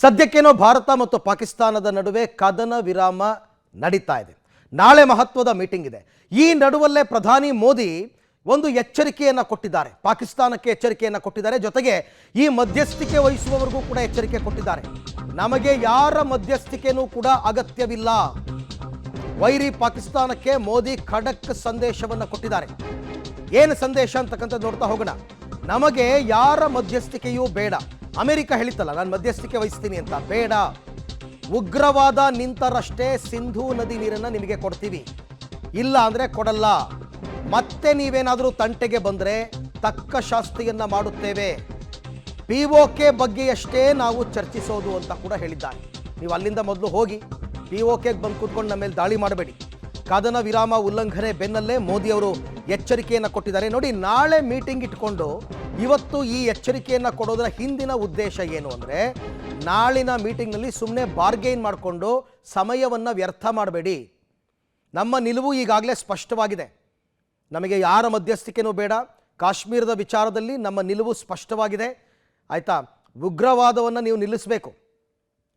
ಸದ್ಯಕ್ಕೇನೋ ಭಾರತ ಮತ್ತು ಪಾಕಿಸ್ತಾನದ ನಡುವೆ ಕದನ ವಿರಾಮ ನಡೀತಾ ಇದೆ. ನಾಳೆ ಮಹತ್ವದ ಮೀಟಿಂಗ್ ಇದೆ. ಈ ನಡುವಲ್ಲೇ ಪ್ರಧಾನಿ ಮೋದಿ ಒಂದು ಎಚ್ಚರಿಕೆಯನ್ನು ಕೊಟ್ಟಿದ್ದಾರೆ, ಪಾಕಿಸ್ತಾನಕ್ಕೆ ಎಚ್ಚರಿಕೆಯನ್ನು ಕೊಟ್ಟಿದ್ದಾರೆ. ಜೊತೆಗೆ ಈ ಮಧ್ಯಸ್ಥಿಕೆ ವಹಿಸುವವರಿಗೂ ಕೂಡ ಎಚ್ಚರಿಕೆ ಕೊಟ್ಟಿದ್ದಾರೆ. ನಮಗೆ ಯಾರ ಮಧ್ಯಸ್ಥಿಕೆನೂ ಕೂಡ ಅಗತ್ಯವಿಲ್ಲ. ವೈರಿ ಪಾಕಿಸ್ತಾನಕ್ಕೆ ಮೋದಿ ಖಡಕ್ ಸಂದೇಶವನ್ನು ಕೊಟ್ಟಿದ್ದಾರೆ. ಏನು ಸಂದೇಶ ಅಂತಕ್ಕಂಥದ್ದು ನೋಡ್ತಾ ಹೋಗೋಣ. ನಮಗೆ ಯಾರ ಮಧ್ಯಸ್ಥಿಕೆಯೂ ಬೇಡ. ಅಮೆರಿಕ ಹೇಳಿತಲ್ಲ, ನಾನು ಮಧ್ಯಸ್ಥಿಕೆ ವಹಿಸ್ತೀನಿ ಅಂತ. ಬೇಡ, ಉಗ್ರವಾದ ನಿಂತರಷ್ಟೇ ಸಿಂಧೂ ನದಿ ನೀರನ್ನು ನಿಮಗೆ ಕೊಡ್ತೀವಿ, ಇಲ್ಲ ಅಂದರೆ ಕೊಡಲ್ಲ. ಮತ್ತೆ ನೀವೇನಾದರೂ ತಂಟೆಗೆ ಬಂದರೆ ತಕ್ಕ ಶಾಸ್ತಿಯನ್ನು ಮಾಡುತ್ತೇವೆ. POK ಬಗ್ಗೆಯಷ್ಟೇ ನಾವು ಚರ್ಚಿಸೋದು ಅಂತ ಕೂಡ ಹೇಳಿದ್ದಾರೆ. ನೀವು ಅಲ್ಲಿಂದ ಮೊದಲು ಹೋಗಿ POKಗೆ ಬಂದು ಕೂತ್ಕೊಂಡು ನಮ್ಮ ಮೇಲೆ ದಾಳಿ ಮಾಡಬೇಡಿ. ಕದನ ವಿರಾಮ ಉಲ್ಲಂಘನೆ ಬೆನ್ನಲ್ಲೇ ಮೋದಿ ಅವರು ಎಚ್ಚರಿಕೆಯನ್ನು ಕೊಟ್ಟಿದ್ದಾರೆ. ನೋಡಿ, ನಾಳೆ ಮೀಟಿಂಗ್ ಇಟ್ಕೊಂಡು ಇವತ್ತು ಈ ಎಚ್ಚರಿಕೆಯನ್ನು ಕೊಡೋದರ ಹಿಂದಿನ ಉದ್ದೇಶ ಏನು ಅಂದರೆ, ನಾಳಿನ ಮೀಟಿಂಗ್ನಲ್ಲಿ ಸುಮ್ಮನೆ ಬಾರ್ಗೇನ್ ಮಾಡಿಕೊಂಡು ಸಮಯವನ್ನು ವ್ಯರ್ಥ ಮಾಡಬೇಡಿ. ನಮ್ಮ ನಿಲುವು ಈಗಾಗಲೇ ಸ್ಪಷ್ಟವಾಗಿದೆ. ನಮಗೆ ಯಾರ ಮಧ್ಯಸ್ಥಿಕೆನೂ ಬೇಡ. ಕಾಶ್ಮೀರದ ವಿಚಾರದಲ್ಲಿ ನಮ್ಮ ನಿಲುವು ಸ್ಪಷ್ಟವಾಗಿದೆ, ಆಯಿತಾ. ಉಗ್ರವಾದವನ್ನು ನೀವು ನಿಲ್ಲಿಸಬೇಕು.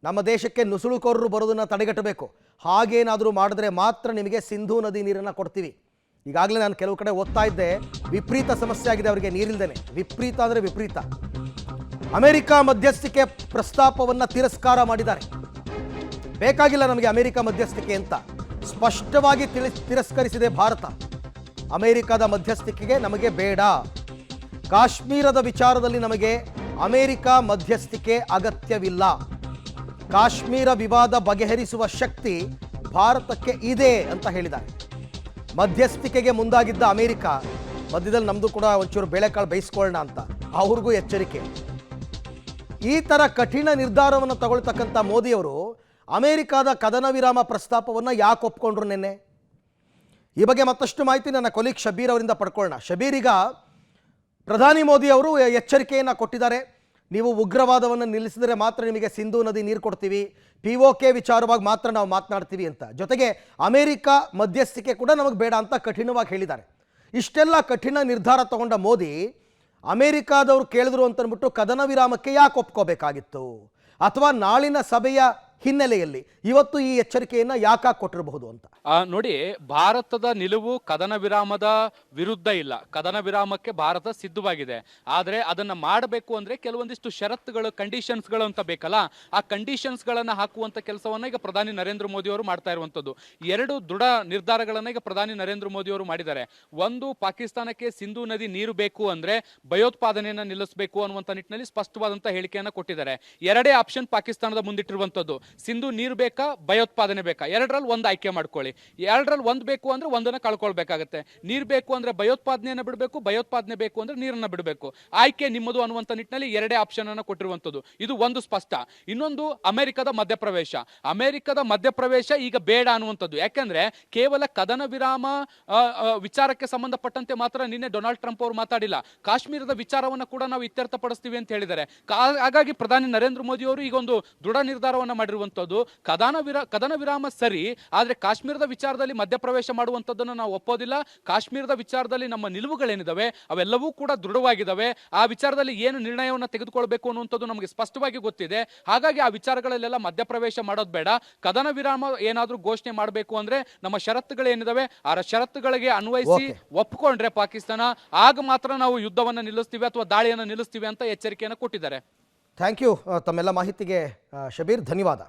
ನಮ್ಮ ದೇಶಕ್ಕೆ ನುಸುಳುಕೋರರು ಬರೋದನ್ನು ತಡೆಗಟ್ಟಬೇಕು. ಹಾಗೇನಾದರೂ ಮಾಡಿದ್ರೆ ಮಾತ್ರ ನಿಮಗೆ ಸಿಂಧೂ ನದಿ ನೀರನ್ನು ಕೊಡ್ತೀವಿ. ಈಗಾಗಲೇ ನಾನು ಕೆಲವು ಕಡೆ ಓದ್ತಾ ಇದ್ದೆ, ವಿಪರೀತ ಸಮಸ್ಯೆ ಆಗಿದೆ ಅವರಿಗೆ ನೀರಿಲ್ದೇನೆ. ವಿಪರೀತ ಅಂದರೆ ವಿಪರೀತ. ಅಮೆರಿಕ ಮಧ್ಯಸ್ಥಿಕೆ ಪ್ರಸ್ತಾಪವನ್ನು ತಿರಸ್ಕಾರ ಮಾಡಿದ್ದಾರೆ. ಬೇಕಾಗಿಲ್ಲ ನಮಗೆ ಅಮೆರಿಕ ಮಧ್ಯಸ್ಥಿಕೆ ಅಂತ ಸ್ಪಷ್ಟವಾಗಿ ತಿರಸ್ಕರಿಸಿದೆ ಭಾರತ. ಅಮೆರಿಕದ ಮಧ್ಯಸ್ಥಿಕೆಗೆ ನಮಗೆ ಬೇಡ. ಕಾಶ್ಮೀರದ ವಿಚಾರದಲ್ಲಿ ನಮಗೆ ಅಮೆರಿಕ ಮಧ್ಯಸ್ಥಿಕೆ ಅಗತ್ಯವಿಲ್ಲ. ಕಾಶ್ಮೀರ ವಿವಾದ ಬಗೆಹರಿಸುವ ಶಕ್ತಿ ಭಾರತಕ್ಕೆ ಇದೆ ಅಂತ ಹೇಳಿದ್ದಾರೆ. ಮಧ್ಯಸ್ಥಿಕೆಗೆ ಮುಂದಾಗಿದ್ದ ಅಮೆರಿಕ ಮಧ್ಯದಲ್ಲಿ ನಮ್ಮದು ಕೂಡ ಒಂಚೂರು ಬೇಳೆಕಾಳು ಬೇಯಿಸ್ಕೊಳ್ಳೋಣ ಅಂತ ಅವ್ರಿಗೂ ಎಚ್ಚರಿಕೆ. ಈ ಥರ ಕಠಿಣ ನಿರ್ಧಾರವನ್ನು ತಗೊಳ್ತಕ್ಕಂಥ ಮೋದಿಯವರು ಅಮೆರಿಕದ ಕದನ ವಿರಾಮ ಪ್ರಸ್ತಾಪವನ್ನು ಯಾಕೆ ಒಪ್ಕೊಂಡ್ರು ನಿನ್ನೆ? ಈ ಬಗ್ಗೆ ಮತ್ತಷ್ಟು ಮಾಹಿತಿ ನನ್ನ ಕೊಲೀಗ್ ಶಬೀರ್ ಅವರಿಂದ ಪಡ್ಕೊಳ್ಳೋಣ. ಶಬೀರ್, ಈಗ ಪ್ರಧಾನಿ ಮೋದಿ ಅವರು ಎಚ್ಚರಿಕೆಯನ್ನು ಕೊಟ್ಟಿದ್ದಾರೆ. ನೀವು ಉಗ್ರವಾದವನ್ನು ನಿಲ್ಲಿಸಿದರೆ ಮಾತ್ರ ನಿಮಗೆ ಸಿಂಧೂ ನದಿ ನೀರು ಕೊಡ್ತೀವಿ, POK ವಿಚಾರವಾಗಿ ಮಾತ್ರ ನಾವು ಮಾತನಾಡ್ತೀವಿ ಅಂತ. ಜೊತೆಗೆ ಅಮೆರಿಕ ಮಧ್ಯಸ್ಥಿಕೆ ಕೂಡ ನಮಗೆ ಬೇಡ ಅಂತ ಕಠಿಣವಾಗಿ ಹೇಳಿದ್ದಾರೆ. ಇಷ್ಟೆಲ್ಲ ಕಠಿಣ ನಿರ್ಧಾರ ತಗೊಂಡ ಮೋದಿ ಅಮೆರಿಕಾದವರು ಕೇಳಿದ್ರು ಅಂತಂದ್ಬಿಟ್ಟು ಕದನ ವಿರಾಮಕ್ಕೆ ಯಾಕೆ ಒಪ್ಕೋಬೇಕಾಗಿತ್ತು? ಅಥವಾ ನಾಳಿನ ಸಭೆಯ ಹಿನ್ನೆಲೆಯಲ್ಲಿ ಇವತ್ತು ಈ ಎಚ್ಚರಿಕೆಯನ್ನು ಯಾಕೆ ಕೊಟ್ಟಿರಬಹುದು ಅಂತ ನೋಡಿ, ಭಾರತದ ನಿಲುವು ಕದನ ವಿರಾಮದ ವಿರುದ್ಧ ಇಲ್ಲ. ಕದನ ವಿರಾಮಕ್ಕೆ ಭಾರತ ಸಿದ್ಧವಾಗಿದೆ. ಆದರೆ ಅದನ್ನ ಮಾಡಬೇಕು ಅಂದ್ರೆ ಕೆಲವೊಂದಿಷ್ಟು ಷರತ್ತುಗಳು, ಕಂಡೀಷನ್ಸ್ಗಳು ಅಂತ ಬೇಕಲ್ಲ. ಆ ಕಂಡೀಷನ್ಸ್ಗಳನ್ನು ಹಾಕುವಂತ ಕೆಲಸವನ್ನ ಈಗ ಪ್ರಧಾನಿ ನರೇಂದ್ರ ಮೋದಿ ಅವರು ಮಾಡ್ತಾ ಇರುವಂತದ್ದು. ಎರಡು ದೃಢ ನಿರ್ಧಾರಗಳನ್ನ ಈಗ ಪ್ರಧಾನಿ ನರೇಂದ್ರ ಮೋದಿ ಅವರು ಮಾಡಿದ್ದಾರೆ. ಒಂದು, ಪಾಕಿಸ್ತಾನಕ್ಕೆ ಸಿಂಧೂ ನದಿ ನೀರು ಬೇಕು ಅಂದ್ರೆ ಭಯೋತ್ಪಾದನೆಯನ್ನ ನಿಲ್ಲಿಸಬೇಕು ಅನ್ನುವಂತ ನಿಟ್ಟಿನಲ್ಲಿ ಸ್ಪಷ್ಟವಾದಂತಹ ಹೇಳಿಕೆಯನ್ನ ಕೊಟ್ಟಿದ್ದಾರೆ. ಎರಡೇ ಆಪ್ಷನ್ ಪಾಕಿಸ್ತಾನದ ಮುಂದಿಟ್ಟಿರುವಂತದ್ದು, ಸಿಂಧು ನೀರು ಬೇಕಾ ಭಯೋತ್ಪಾದನೆ ಬೇಕಾ, ಎರಡರಲ್ಲಿ ಒಂದು ಆಯ್ಕೆ ಮಾಡ್ಕೊಳ್ಳಿ. ಎರಡರಲ್ಲಿ ಒಂದು ಬೇಕು ಅಂದ್ರೆ ಒಂದನ್ನ ಕಳ್ಕೊಳ್ಬೇಕಾಗತ್ತೆ. ನೀರು ಬೇಕು ಅಂದ್ರೆ ಭಯೋತ್ಪಾದನೆಯನ್ನ ಬಿಡಬೇಕು, ಭಯೋತ್ಪಾದನೆ ಬೇಕು ಅಂದ್ರೆ ನೀರನ್ನ ಬಿಡಬೇಕು. ಆಯ್ಕೆ ನಿಮ್ಮದು ಅನ್ನುವಂತ ನಿಟ್ಟಿನಲ್ಲಿ ಎರಡೇ ಆಪ್ಷನ್ ಅನ್ನ ಕೊಟ್ಟಿರುವಂತದ್ದು. ಇದು ಒಂದು ಸ್ಪಷ್ಟ. ಇನ್ನೊಂದು, ಅಮೆರಿಕದ ಮಧ್ಯಪ್ರವೇಶ. ಅಮೆರಿಕದ ಮಧ್ಯಪ್ರವೇಶ ಈಗ ಬೇಡ ಅನ್ನುವಂಥದ್ದು. ಯಾಕಂದ್ರೆ ಕೇವಲ ಕದನ ವಿರಾಮ ವಿಚಾರಕ್ಕೆ ಸಂಬಂಧಪಟ್ಟಂತೆ ಮಾತ್ರ ನಿನ್ನೆ ಡೊನಾಲ್ಡ್ ಟ್ರಂಪ್ ಅವರು ಮಾತಾಡಿಲ್ಲ, ಕಾಶ್ಮೀರದ ವಿಚಾರವನ್ನ ಕೂಡ ನಾವು ಇತ್ಯರ್ಥಪಡಿಸ್ತೀವಿ ಅಂತ ಹೇಳಿದ್ದಾರೆ. ಹಾಗಾಗಿ ಪ್ರಧಾನಿ ನರೇಂದ್ರ ಮೋದಿ ಅವರು ಈಗ ಒಂದು ದೃಢ ನಿರ್ಧಾರವನ್ನ ಮಾಡಿರುವಂತದ್ದು. ಕದನ ವಿರಾಮ ಸರಿ, ಆದ್ರೆ ಕಾಶ್ಮೀರದ ವಿಚಾರದಲ್ಲಿ ಮಧ್ಯಪ್ರವೇಶ ಮಾಡುವಂತದ್ದನ್ನು ನಾವು ಒಪ್ಪೋದಿಲ್ಲ. ಕಾಶ್ಮೀರದ ವಿಚಾರದಲ್ಲಿ ನಮ್ಮ ನಿಲುವುಗಳೇನಿದಾವೆ ಅವೆಲ್ಲವೂ ಕೂಡ ದೃಢವಾಗಿದ್ದಾವೆ. ಆ ವಿಚಾರದಲ್ಲಿ ಏನು ನಿರ್ಣಯವನ್ನು ತೆಗೆದುಕೊಳ್ಬೇಕು ಅನ್ನುವಂಥದ್ದು ನಮಗೆ ಸ್ಪಷ್ಟವಾಗಿ ಗೊತ್ತಿದೆ. ಹಾಗಾಗಿ ಆ ವಿಚಾರಗಳಲ್ಲೆಲ್ಲ ಮಧ್ಯಪ್ರವೇಶ ಮಾಡೋದು ಬೇಡ. ಕದನ ವಿರಾಮ ಏನಾದ್ರೂ ಘೋಷಣೆ ಮಾಡಬೇಕು ಅಂದ್ರೆ ನಮ್ಮ ಷರತ್ತುಗಳೇನಿದಾವೆ ಆ ಷರತ್ತುಗಳಿಗೆ ಅನ್ವಯಿಸಿ ಒಪ್ಪಿಕೊಂಡ್ರೆ ಪಾಕಿಸ್ತಾನ, ಆಗ ಮಾತ್ರ ನಾವು ಯುದ್ಧವನ್ನು ನಿಲ್ಲಿಸ್ತೀವಿ ಅಥವಾ ದಾಳಿಯನ್ನು ನಿಲ್ಲಿಸ್ತೀವಿ ಅಂತ ಎಚ್ಚರಿಕೆಯನ್ನು ಕೊಟ್ಟಿದ್ದಾರೆ. Thank you. ತಮ್ಮೆಲ್ಲ ಮಾಹಿತಿಗೆ ಶಬೀರ್ ಧನ್ಯವಾದ.